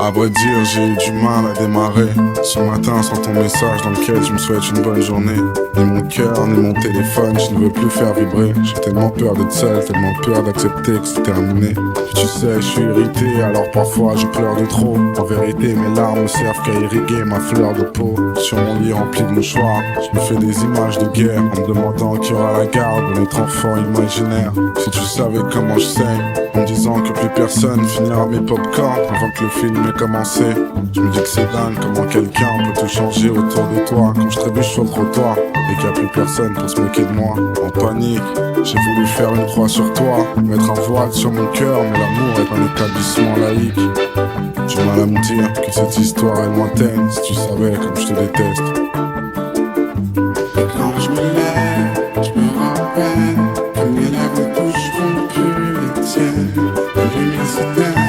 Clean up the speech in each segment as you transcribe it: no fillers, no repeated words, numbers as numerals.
À vrai dire, j'ai eu du mal à démarrer ce matin sans ton message dans lequel tu me souhaites une bonne journée. Ni mon cœur, ni mon téléphone, je ne veux plus faire vibrer. J'ai tellement peur d'être seul, tellement peur d'accepter que c'est terminé. Puis tu sais, je suis irrité, alors parfois je pleure de trop. En vérité, mes larmes ne servent qu'à irriguer ma fleur de peau. Sur mon lit rempli de mouchoirs, je me fais des images de guerre en me demandant qui aura la garde de notre enfant imaginaire. Si tu savais comment je saigne, en me disant que plus personne finira mes pop-corn avant que le film ait commencé. Je me dis que c'est dingue comment quelqu'un peut tout changer autour de toi. Quand je trébuche sur le trottoir et qu'il n'y a plus personne pour se moquer de moi. En panique, j'ai voulu faire une croix sur toi, mettre un voile sur mon cœur, mais l'amour est un établissement laïque. Du mal à me dire que cette histoire est lointaine. Si tu savais comme je te déteste. Et quand je me lève, je me rappelle que mes lèvres ne toucheront plus les tiennes. La lumière s'éteint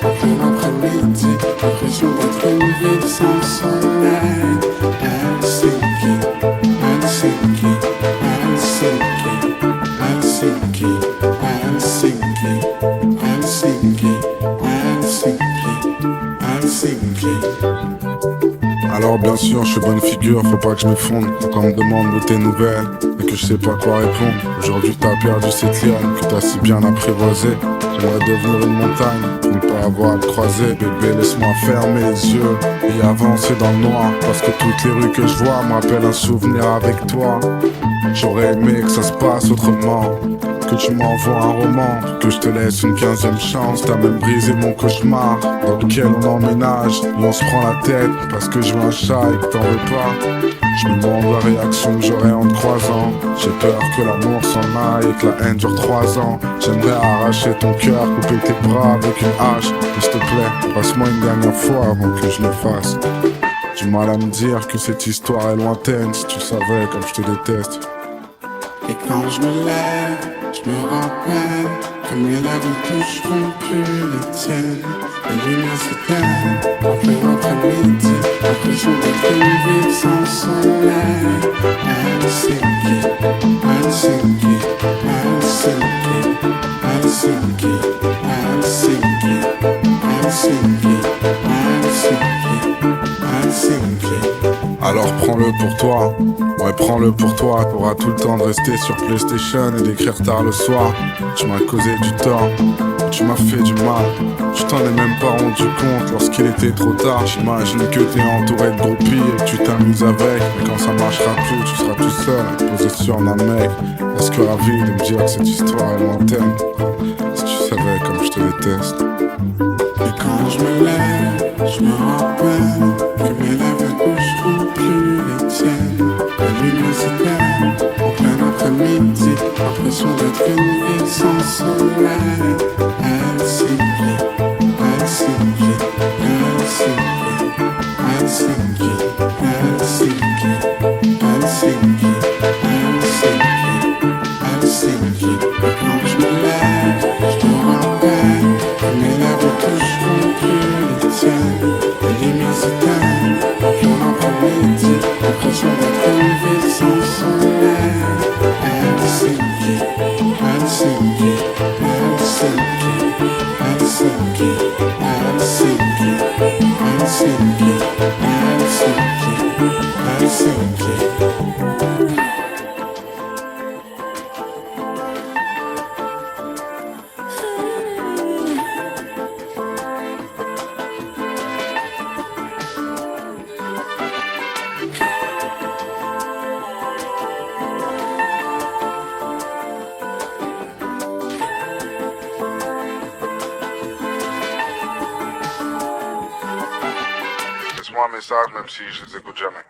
en plein après-midi, l'impression d'être une ville sans soleil. Helsinki, Helsinki, Helsinki, Helsinki, Helsinki, Helsinki, Helsinki, Helsinki. Alors bien sûr je suis bonne figure, faut pas que je m'effondre. Quand on me demande de tes nouvelles et que je sais pas quoi répondre. Aujourd'hui t'as perdu cette liane que t'as si bien apprivoisée. J'aimerais devenir une montagne pour ne pas avoir à te croiser. Bébé, laisse-moi fermer les yeux et avancer dans le noir, parce que toutes les rues que je vois me rappellent un souvenir avec toi. J'aurais aimé que ça se passe autrement, que tu m'envoies un roman, que je te laisse une 15e chance. T'as même brisé mon cauchemar dans lequel on emménage et on se prend la tête parce que je veux un chat et que t'en veux pas. Je me demande la réaction que j'aurai en te croisant. J'ai peur que l'amour s'en aille et que la haine dure 3 ans. J'aimerais arracher ton cœur, couper tes bras avec une hache. Mais s'il te plaît, passe-moi une dernière fois avant que je le fasse. Du mal à me dire que cette histoire est lointaine. Si tu savais comme je te déteste. Et quand je me lève, je me rappelle que mes lèvres ne toucheront plus les tiennes. La lumière s'éteint en plein après-midi, l'impression d'être une ville sans soleil. Helsinki, Helsinki, Helsinki, Helsinki, Helsinki, Helsinki, Helsinki, Helsinki. Alors prends-le pour toi, ouais prends-le pour toi. T'auras tout le temps de rester sur PlayStation et d'écrire tard le soir. Tu m'as causé du tort, tu m'as fait du mal. Tu t'en es même pas rendu compte lorsqu'il était trop tard. J'imagine que t'es entouré de groupies et que tu t'amuses avec. Mais quand ça marchera plus, tu seras tout seul à te poser sur un mec. Est-ce que ravi de me dire que cette histoire est lointaine? Si tu savais comme je te déteste. Et quand je me lève, je me rappelle que mes lèvres ne toucheront plus les tiennes. La lumière s'éteint en plein après-midi, l'impression d'être une ville sans soleil. Helsinki, Helsinki, Helsinki, Helsinki, Helsinki, Helsinki, Helsinki, Helsinki. Et quand je me lève, je me rappelle que mes lèvres toucheront plus les tiennes. La lumière s'éteint en plein après-midi, l'impression d'être une ville sans soleil. Helsinki, Helsinki, Helsinki, Helsinki, Helsinki, Helsinki, Helsinki, Helsinki. Laisse-moi un message même si je les écoute jamais.